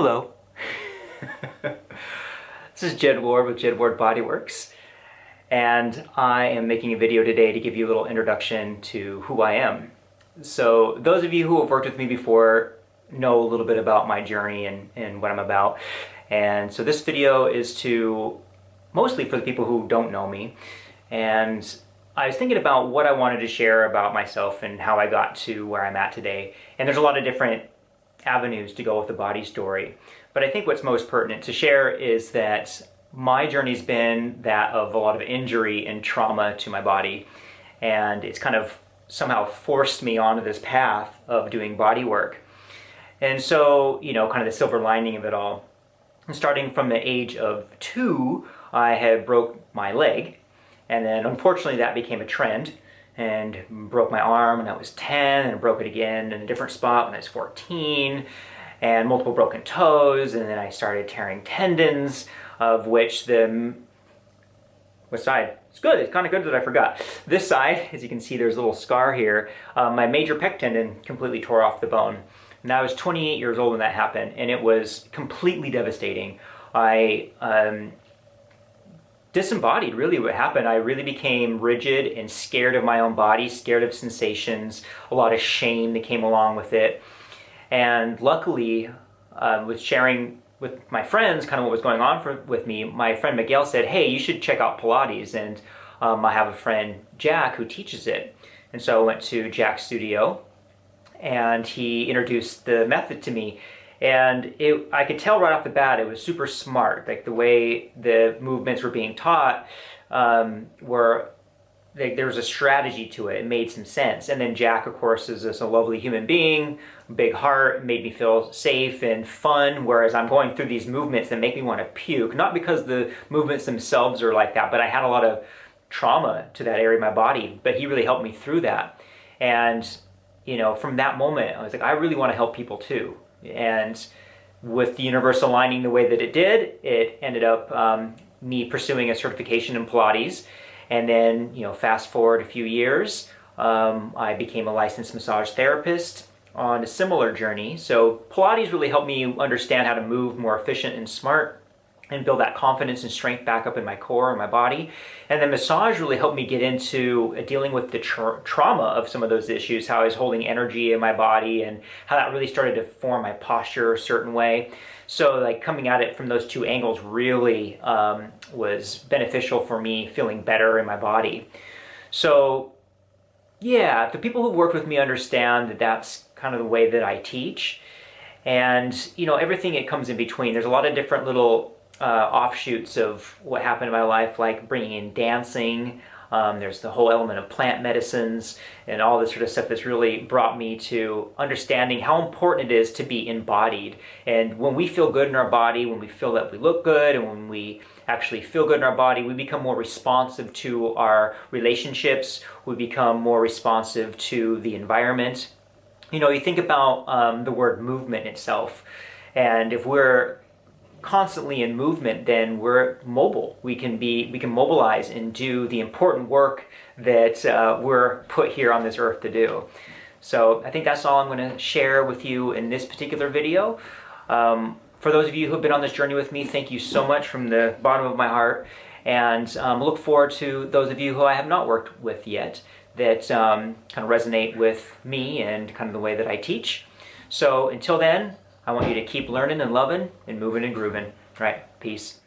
Hello. This is Jed Ward with Jed Ward Bodyworks, and I am making a video today to give you a little introduction to who I am. So those of you who have worked with me before know a little bit about my journey and what I'm about. And so this video is mostly for the people who don't know me. And I was thinking about what I wanted to share about myself and how I got to where I'm at today. And there's a lot of different avenues to go with the body story. But I think what's most pertinent to share is that my journey's been that of a lot of injury and trauma to my body. And it's kind of somehow forced me onto this path of doing body work. And so, kind of the silver lining of it all. Starting from the age of 2, I had broke my leg. And then unfortunately that became a trend and broke my arm when I was 10 and broke it again in a different spot when I was 14 and multiple broken toes, and then I started tearing tendons, of which what side? It's good, it's kind of good that I forgot. This side, as you can see, there's a little scar here. My major pec tendon completely tore off the bone. And I was 28 years old when that happened, and it was completely devastating. I disembodied really what happened. I really became rigid and scared of my own body, scared of sensations, a lot of shame that came along with it. And luckily, with sharing with my friends kind of what was going on with me, my friend Miguel said, hey, you should check out Pilates. And I have a friend, Jack, who teaches it. And so I went to Jack's studio and he introduced the method to me. And I could tell right off the bat it was super smart. Like the way the movements were being taught there was a strategy to it. It made some sense. And then Jack, of course, is a lovely human being, big heart, made me feel safe and fun, whereas I'm going through these movements that make me want to puke. Not because the movements themselves are like that, but I had a lot of trauma to that area of my body. But he really helped me through that. And, from that moment, I was like, I really want to help people too. And with the universe aligning the way that it did, it ended up me pursuing a certification in Pilates. And then, fast forward a few years, I became a licensed massage therapist on a similar journey. So Pilates really helped me understand how to move more efficient and smart and build that confidence and strength back up in my core and my body. And then massage really helped me get into dealing with the trauma of some of those issues, how I was holding energy in my body and how that really started to form my posture a certain way. So like coming at it from those two angles really was beneficial for me feeling better in my body. So yeah, the people who've worked with me understand that that's kind of the way that I teach. And everything that comes in between, there's a lot of different little offshoots of what happened in my life, like bringing in dancing. There's the whole element of plant medicines and all this sort of stuff that's really brought me to understanding how important it is to be embodied. And when we feel good in our body, when we feel that we look good, and when we actually feel good in our body, we become more responsive to our relationships. We become more responsive to the environment. You think about the word movement itself. And if we're constantly in movement, then we're mobile. We can mobilize and do the important work that we're put here on this earth to do. So I think that's all I'm going to share with you in this particular video. For those of you who have been on this journey with me, thank you so much from the bottom of my heart, and look forward to those of you who I have not worked with yet that kind of resonate with me and kind of the way that I teach. So until then, I want you to keep learning and loving and moving and grooving. All right, peace.